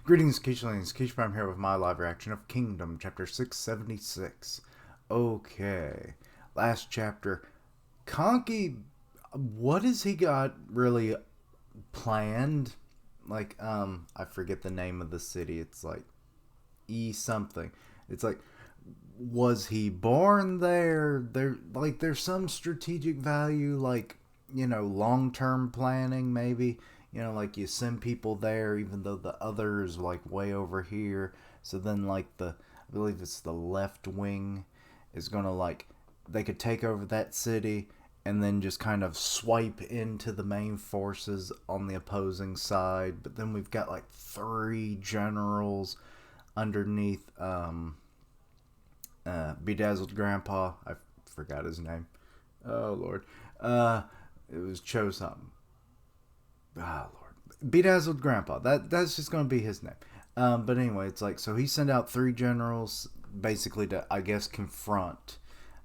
Greetings, Keishlings. Keish Prime here with my live reaction of Kingdom, chapter 676. Okay, last chapter. Kanki, what has he got really planned? I forget the name of the city. It's like E something. It's like, was he born there? There's some strategic value, long term planning, maybe. Like you send people there, even though the other is like way over here. So then, I believe it's the left wing, is gonna they could take over that city and then just kind of swipe into the main forces on the opposing side. But then we've got like three generals underneath Bedazzled Grandpa. I forgot his name. Oh Lord. It was Cho something. Ah Lord. Bedazzled Grandpa. That's just gonna be his name. But anyway, it's like, so he sent out three generals basically to, I guess, confront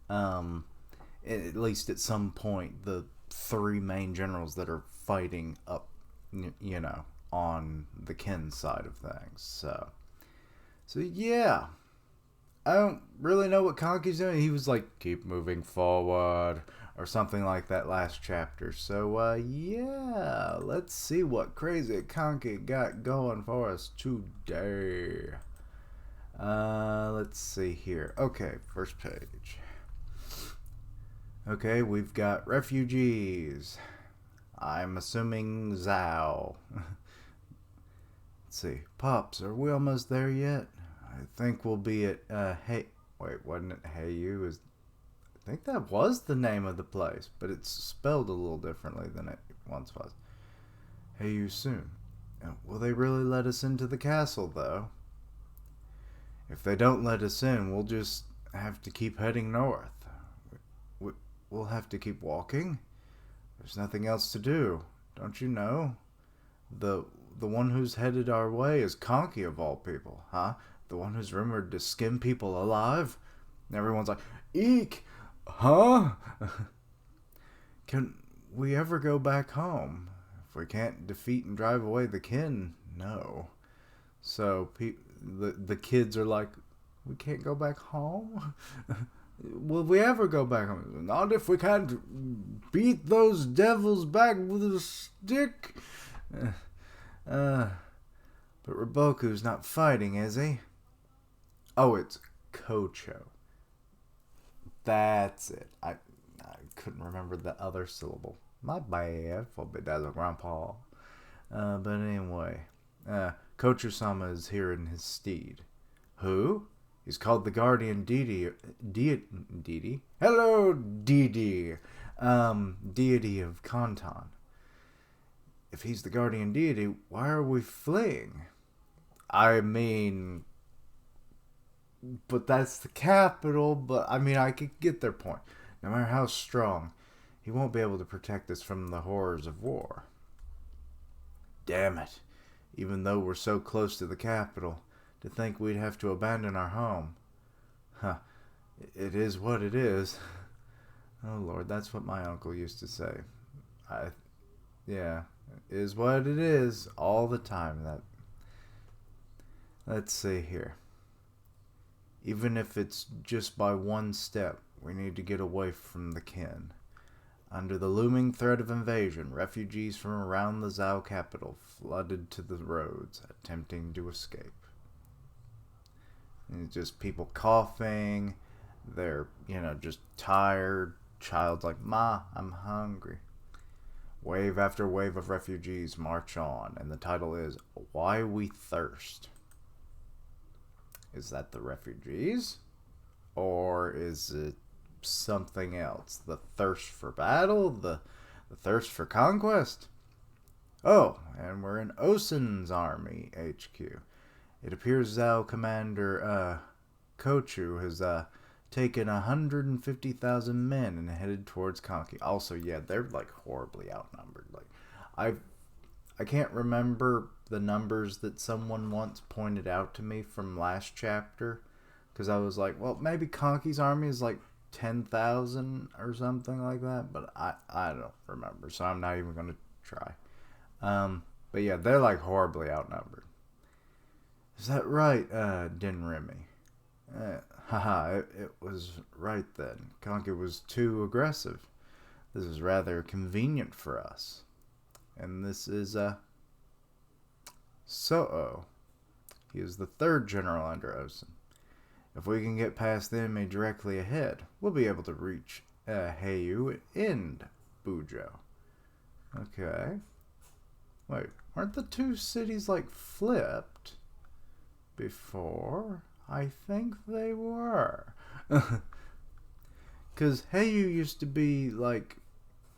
at least at some point the three main generals that are fighting up, on the Ken side of things. So yeah, I don't really know what Kanki's doing. He was like, keep moving forward or something like that last chapter. So yeah, let's see what crazy Kanki got going for us today. Let's see here. Okay, first page. Okay, we've got refugees. I'm assuming Zhao. Let's see. Pops, are we almost there yet? I think we'll be at, wait, wasn't it Heyu? I think that was the name of the place, but it's spelled a little differently than it once was. Heyu soon. Will they really let us into the castle, though? If they don't let us in, we'll just have to keep heading north. We'll have to keep walking. There's nothing else to do, don't you know? The one who's headed our way is Kanki of all people, huh? The one who's rumored to skin people alive? And everyone's like, eek! Huh? Can we ever go back home? If we can't defeat and drive away the kin, no. So the kids are like, we can't go back home? Will we ever go back home? Not if we can't beat those devils back with a stick. But Riboku's not fighting, is he? Oh, it's Kochou. That's it. I couldn't remember the other syllable. My bad for Bedazzled Grandpa. But anyway, Kochou-sama is here in his steed. Who? He's called the Guardian Deity. Deity? Hello, Deity. Deity of Kantan. If he's the Guardian Deity, why are we fleeing? I mean, but that's the capital. But I mean, I could get their point. No matter how strong, he won't be able to protect us from the horrors of war. Damn it. Even though we're so close to the capital, to think we'd have to abandon our home. Huh. It is what it is. Oh Lord, that's what my uncle used to say. Yeah, it is what it is all the time. Let's see here. Even if it's just by one step, we need to get away from the kin. Under the looming threat of invasion, refugees from around the Zhao capital flooded to the roads, attempting to escape. And it's just people coughing. They're, just tired. Child's like, Ma, I'm hungry. Wave after wave of refugees march on, and the title is Why We Thirst. Is that the refugees? Or is it something else? The thirst for battle? The thirst for conquest? Oh, and we're in Osen's army HQ. It appears Zhao Commander Kochou has taken 150,000 men and headed towards Kanki. Also, yeah, they're like horribly outnumbered. I can't remember the numbers that someone once pointed out to me from last chapter, because I was like, well, maybe Kanki's army is like 10,000 or something like that, but I don't remember, so I'm not even going to try. But yeah, they're like horribly outnumbered. Is that right, Din Remy? Haha, it was right then. Kanki was too aggressive. This is rather convenient for us. And this is, So-Oh. He is the third general under Osen. If we can get past the enemy directly ahead, we'll be able to reach Heiyu and Bujo. Okay. Wait, aren't the two cities like flipped before? I think they were. Because Heiyu used to be like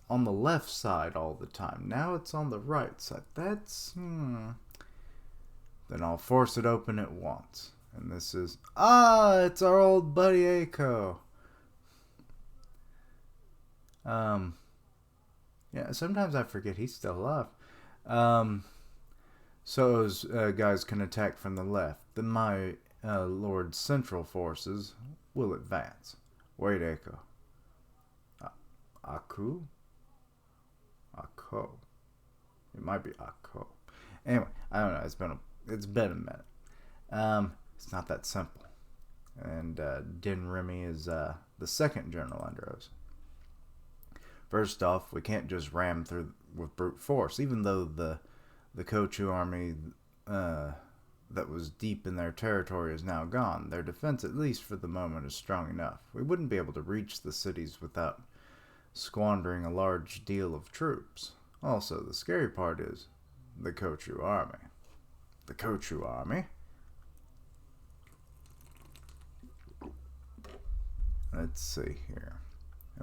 on the left side all the time. Now it's on the right side. That's... Then I'll force it open at once. And this is... it's our old buddy Eiko. Yeah, sometimes I forget he's still alive. So's guys can attack from the left. Then my Lord's central forces will advance. Wait, Eiko. Aku? Ako. It might be Ako. Anyway, I don't know. It's been a minute. It's not that simple. And Din Remy is the second general under us. First off, we can't just ram through with brute force, even though the Kochou army that was deep in their territory is now gone. Their defense, at least for the moment, is strong enough. We wouldn't be able to reach the cities without squandering a large deal of troops. Also, the scary part is the Kochou army. The Kochou army? Let's see here.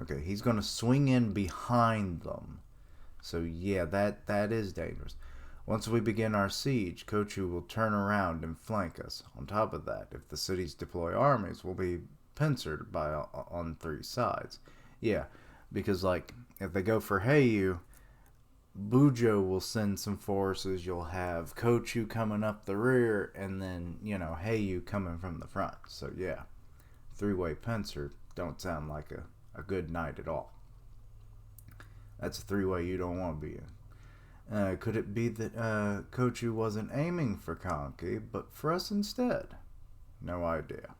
Okay, he's going to swing in behind them. So yeah, that is dangerous. Once we begin our siege, Kochou will turn around and flank us. On top of that, if the cities deploy armies, we'll be pincered on three sides. Yeah, because like if they go for Heiyu, Bujo will send some forces. You'll have Kochou coming up the rear, and then Heiyu coming from the front. So yeah, three-way pincer don't sound like a good night at all. That's a three-way you don't want to be in. Could it be that Kochou wasn't aiming for Kanki, but for us instead? No idea.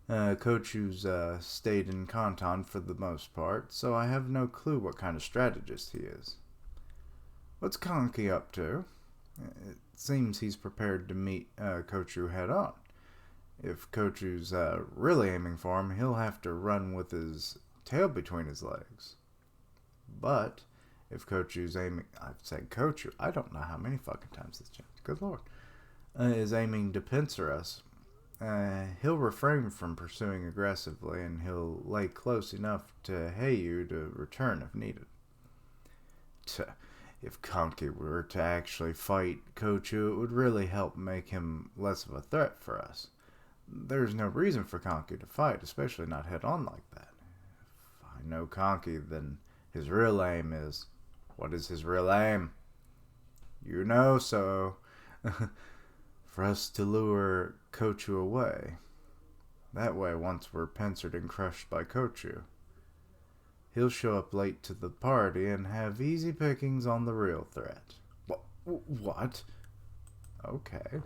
Kochou's stayed in Kanton for the most part, so I have no clue what kind of strategist he is. What's Kanki up to? It seems he's prepared to meet Kochou head on. If Kochou's really aiming for him, he'll have to run with his tail between his legs. But if Kochou's aiming... I've said Kochou. I don't know how many fucking times this changed. Good lord. Is aiming to pincer us. He'll refrain from pursuing aggressively, and he'll lay close enough to Heiyu to return if needed. If Kanki were to actually fight Kochou, it would really help make him less of a threat for us. There's no reason for Kanki to fight, especially not head-on like that. If I know Kanki, then his real aim is... What is his real aim? You know so. For us to lure Kochou away. That way, once we're pincered and crushed by Kochou, he'll show up late to the party and have easy pickings on the real threat. What? Okay.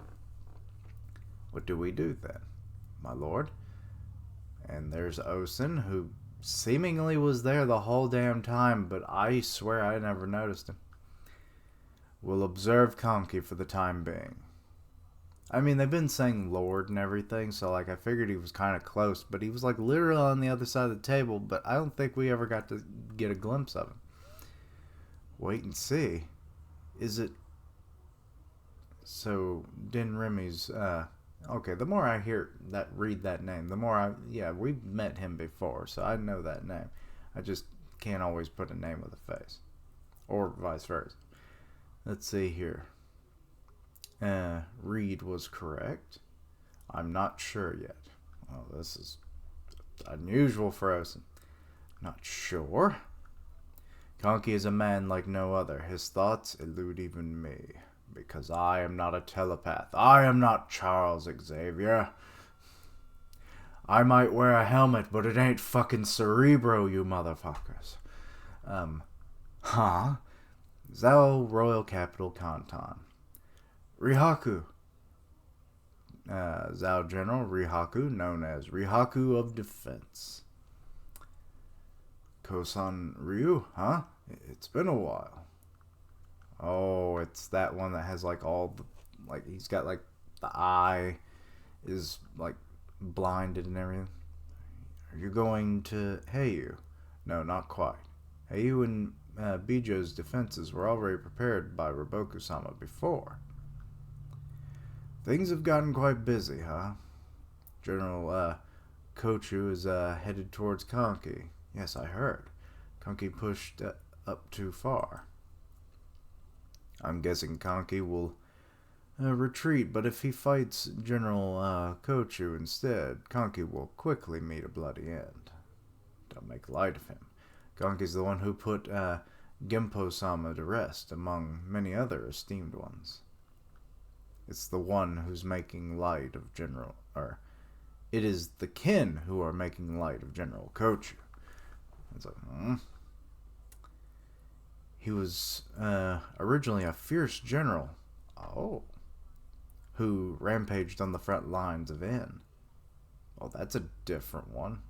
What do we do then, my lord? And there's Osen, who seemingly was there the whole damn time, but I swear I never noticed him. We'll observe Kanki for the time being. I mean, they've been saying Lord and everything, so like I figured he was kind of close, but he was like literally on the other side of the table, but I don't think we ever got to get a glimpse of him. Wait and see. Is it... So, Din Remy's, okay, the more I read that name, the more we've met him before, so I know that name. I just can't always put a name with a face. Or vice versa. Let's see here. Reed was correct. I'm not sure yet. Well, this is unusual for Osen. Not sure. Kanki is a man like no other. His thoughts elude even me. Because I am not a telepath. I am not Charles Xavier. I might wear a helmet, but it ain't fucking Cerebro, you motherfuckers. Zhao Royal Capital Kanton. Rihaku. Zhao General Rihaku, known as Rihaku of Defense. Kosan Ryu, huh? It's been a while. Oh, it's that one that has like all the, like he's got like the eye is like blinded and everything. Are you going to Heiyu? No, not quite. Heiyu and Bijo's defenses were already prepared by Roboku-sama before. Things have gotten quite busy, huh? General Kochou is headed towards Kanki. Yes, I heard. Kanki pushed up too far. I'm guessing Kanki will retreat, but if he fights General Kochou instead, Kanki will quickly meet a bloody end. Don't make light of him. Kanki's the one who put Genpo-sama to rest, among many other esteemed ones. It's the one who's making light of it is the kin who are making light of General Kochou. It's like, He was originally a fierce general, who rampaged on the front lines of N. Oh, that's a different one.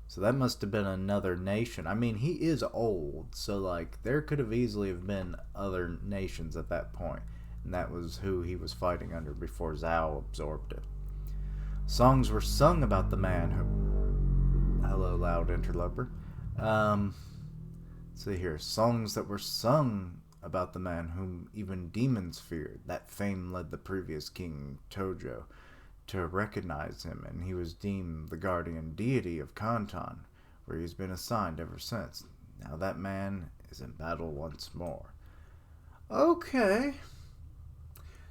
So that must have been another nation. I mean, he is old, so like there could have easily have been other nations at that point, and that was who he was fighting under before Zhao absorbed it. Songs were sung about the man who... Hello, loud interloper. Let's see here. Songs that were sung about the man whom even demons feared. That fame led the previous king, Tojo, to recognize him, and he was deemed the guardian deity of Kanton, where he's been assigned ever since. Now that man is in battle once more. Okay.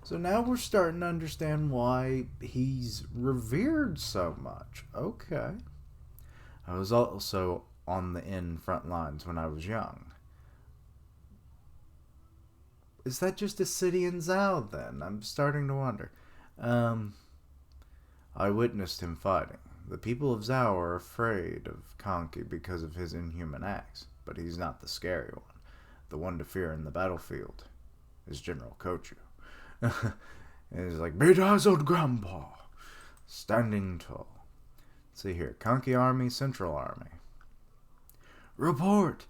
So now we're starting to understand why he's revered so much. Okay. I was also on the N front lines when I was young. Is that just a city in Zhao then? I'm starting to wonder. I witnessed him fighting. The people of Zhao are afraid of Kanki because of his inhuman acts, but he's not the scary one. The one to fear in the battlefield is General Kochou. And he's like, bedazzled grandpa, standing tall. Let's see here, Kanki Army, Central Army. Report!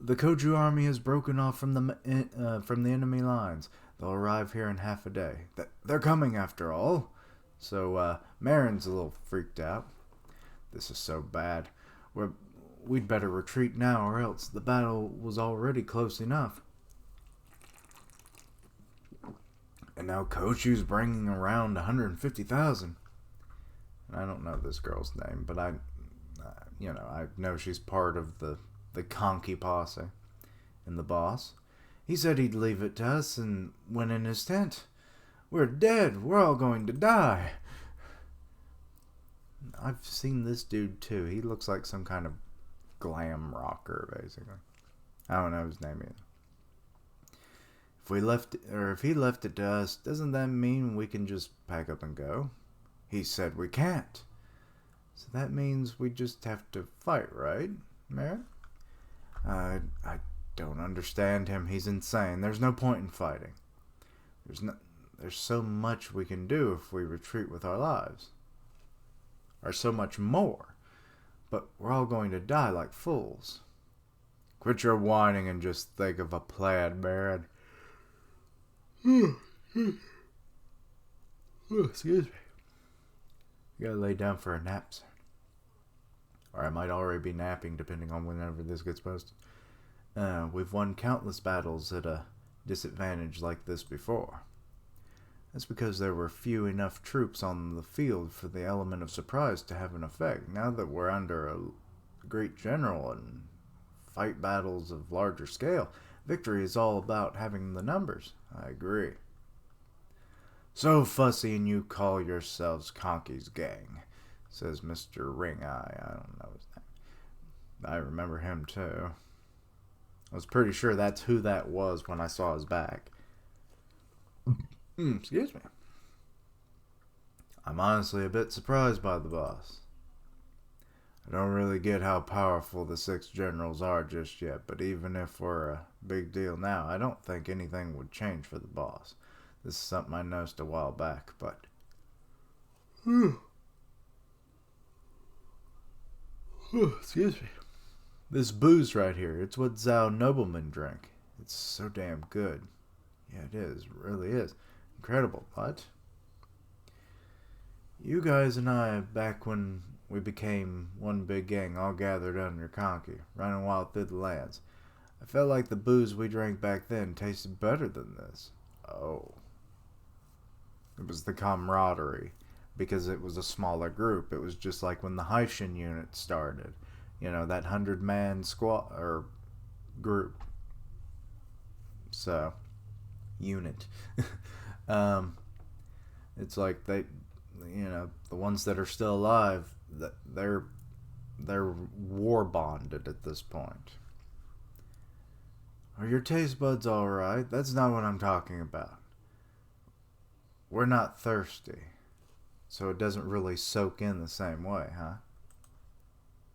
The Kochou army has broken off from the enemy lines. They'll arrive here in half a day. They're coming after all. So Marin's a little freaked out. This is so bad. We'd better retreat now, or else the battle was already close enough. And now Kochou's bringing around 150,000. And I don't know this girl's name, but I know she's part of the Kanki posse and the boss. He said he'd leave it to us and went in his tent. We're dead. We're all going to die. I've seen this dude too. He looks like some kind of glam rocker, basically. I don't know his name either. If he left it to us, doesn't that mean we can just pack up and go? He said we can't. So that means we just have to fight, right, Marin? I don't understand him. He's insane. There's no point in fighting. There's so much we can do if we retreat with our lives. Or so much more. But we're all going to die like fools. Quit your whining and just think of a plan, Marin. Excuse me. You gotta lay down for a nap soon. Or I might already be napping, depending on whenever this gets posted. We've won countless battles at a disadvantage like this before. That's because there were few enough troops on the field for the element of surprise to have an effect. Now that we're under a great general and fight battles of larger scale, victory is all about having the numbers. I agree. So fussy and you call yourselves Kanki's gang, says Mr. Ring Eye. I don't know his name. I remember him too. I was pretty sure that's who that was when I saw his back. Excuse me. I'm honestly a bit surprised by the boss. I don't really get how powerful the 6 generals are just yet, but even if we're a big deal now, I don't think anything would change for the boss. This is something I noticed a while back, but excuse me. This booze right here, it's what Zhao noblemen drink. It's so damn good. Yeah, it is. It really is. Incredible. What? You guys and I, back when we became one big gang, all gathered under Kanki, running wild through the lands. I felt like the booze we drank back then tasted better than this. Oh. It was the camaraderie. Because it was a smaller group. It was just like when the Haitian unit started. You know, that 100-man squad, or group. So, unit. It's like they, the ones that are still alive, they're war bonded at this point. Are your taste buds alright? That's not what I'm talking about. We're not thirsty. So it doesn't really soak in the same way, huh?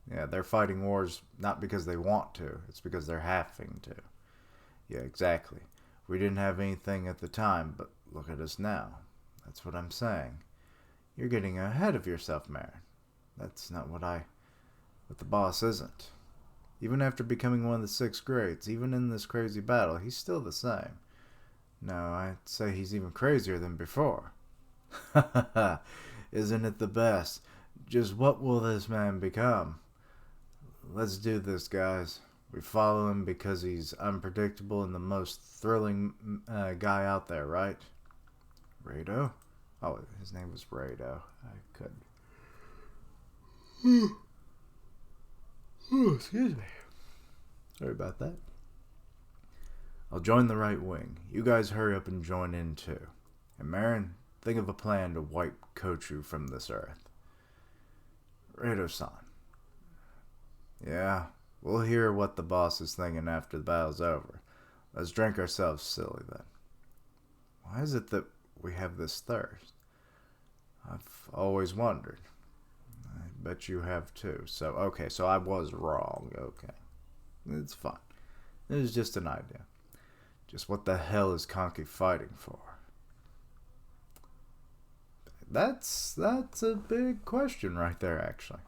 Yeah, they're fighting wars not because they want to. It's because they're having to. Yeah, exactly. We didn't have anything at the time, but look at us now. That's what I'm saying. You're getting ahead of yourself, Marin. That's not what the boss isn't. Even after becoming one of the 6 greats, even in this crazy battle, he's still the same. No, I'd say he's even crazier than before. Ha ha ha. Isn't it the best? Just what will this man become? Let's do this, guys. We follow him because he's unpredictable and the most thrilling guy out there, right? Rado? Oh, his name was Rado. I couldn't. Excuse me. Sorry about that. I'll join the right wing. You guys hurry up and join in too. And Marin, think of a plan to wipe Kochou from this earth. Rado-san. Yeah, we'll hear what the boss is thinking after the battle's over. Let's drink ourselves silly then. Why is it that we have this thirst? I've always wondered. I bet you have too. So I was wrong. Okay. It's fine. It was just an idea. Just what the hell is Kanki fighting for? That's a big question right there, actually.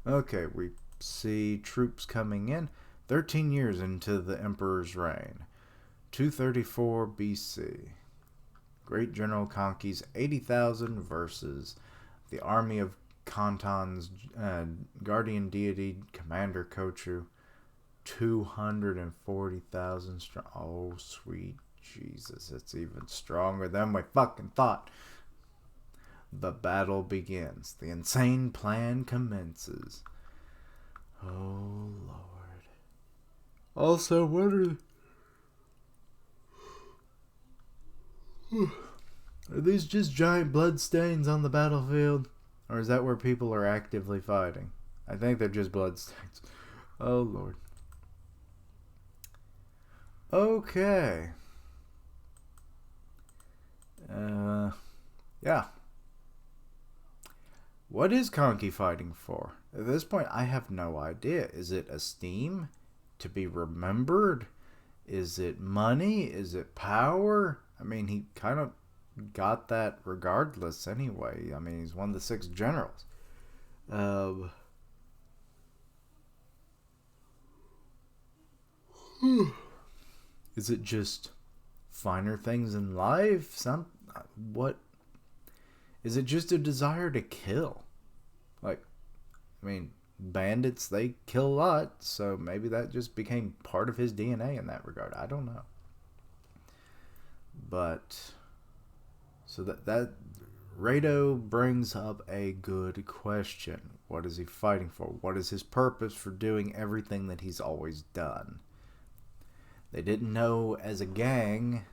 Okay, we see troops coming in 13 years into the Emperor's reign. 234 BC. Great General Kanki's 80,000 versus the army of Kantan's guardian deity, Commander Kochou. 240,000 strong. Oh, sweet Jesus. It's even stronger than we fucking thought. The battle begins. The insane plan commences. Oh, Lord. Also, what are these just giant blood stains on the battlefield? Or is that where people are actively fighting? I think they're just blood stains. Oh, Lord. Okay. Yeah. What is Kanki fighting for? At this point, I have no idea. Is it esteem? To be remembered? Is it money? Is it power? I mean, he kind of got that regardless anyway. I mean, he's one of the 6 generals. Is it just finer things in life? What? Is it just a desire to kill? Like, I mean, bandits, they kill a lot, so maybe that just became part of his DNA in that regard. I don't know. But, so that Rado brings up a good question. What is he fighting for? What is his purpose for doing everything that he's always done? They didn't know as a gang.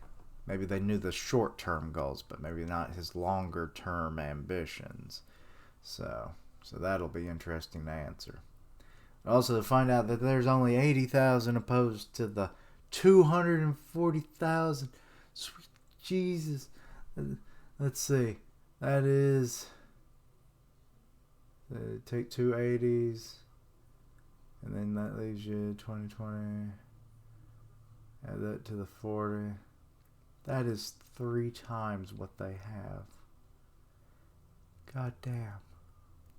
Maybe they knew the short-term goals, but maybe not his longer-term ambitions. So that'll be interesting to answer. Also, to find out that there's only 80,000 opposed to the 240,000. Sweet Jesus. Let's see. That is... take 2 80s. And then that leaves you 2020. Add that to the 40. That is 3 times what they have. God damn.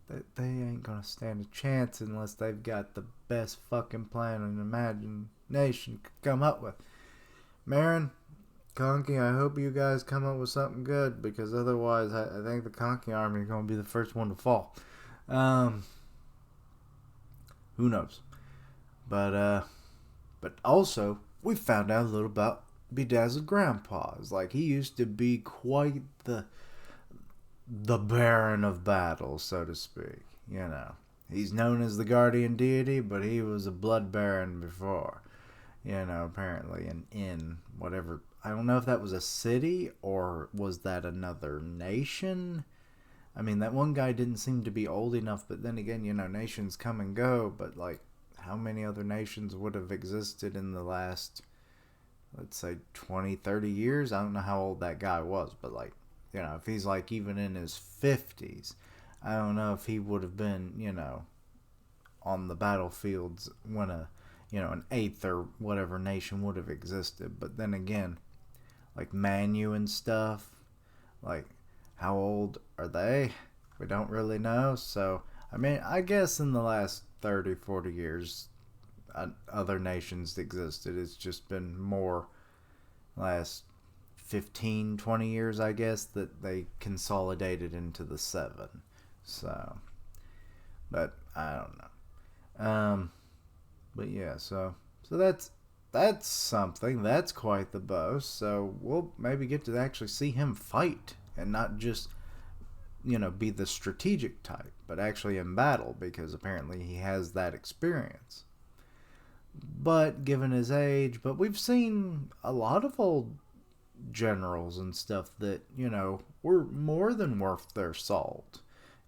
They ain't gonna stand a chance unless they've got the best fucking plan an imagination could come up with. Marin, Kanki, I hope you guys come up with something good, because otherwise I think the Kanki army is gonna be the first one to fall. Who knows? But also we found out a little about Bedazzled Grandpa's. Like, he used to be quite the Baron of Battle, so to speak. You know, he's known as the guardian deity, but he was a blood baron before. You know, apparently in whatever. I don't know if that was a city or was that another nation. I mean, that one guy didn't seem to be old enough, but then again, you know, nations come and go. But like, how many other nations would have existed in the last, let's say, 20, 30 years? I don't know how old that guy was, but like, you know, if he's like even in his 50s, I don't know if he would have been, you know, on the battlefields when an eighth or whatever nation would have existed. But then again, like Manu and stuff, like, how old are they? We don't really know. So, I mean, I guess in the last 30, 40 years, other nations existed. It's just been more last 15, 20 years, I guess, that they consolidated into the 7. So, but I don't know. But yeah, so that's something. That's quite the boast. So we'll maybe get to actually see him fight and not just, you know, be the strategic type, but actually in battle, because apparently he has that experience. But given his age, but we've seen a lot of old generals and stuff that, you know, were more than worth their salt,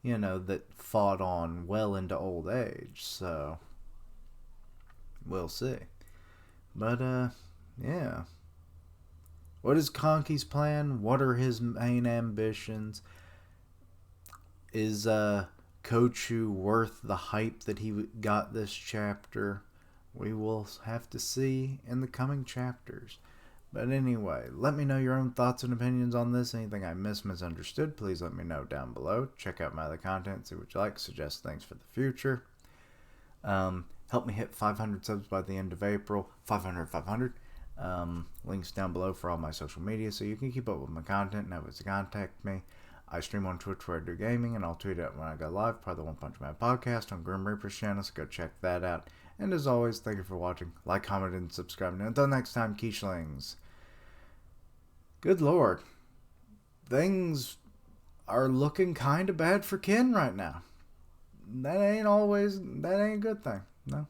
you know, that fought on well into old age. So we'll see. But yeah, what is Kanki's plan? What are his main ambitions? Is Kochou worth the hype that he got this chapter? We will have to see in the coming chapters. But anyway, let me know your own thoughts and opinions on this. Anything I misunderstood, please let me know down below. Check out my other content, see what you like, suggest things for the future. Help me hit 500 subs by the end of April. 500. Links down below for all my social media, so you can keep up with my content and know ways to contact me. I stream on Twitch where I do gaming, and I'll tweet out when I go live. Part of the One Punch Man podcast on Grim Reaper's channel, so go check that out. And as always, thank you for watching. Like, comment, and subscribe. And until next time, Quiche-lings. Good Lord. Things are looking kind of bad for Ken right now. That ain't a good thing. No.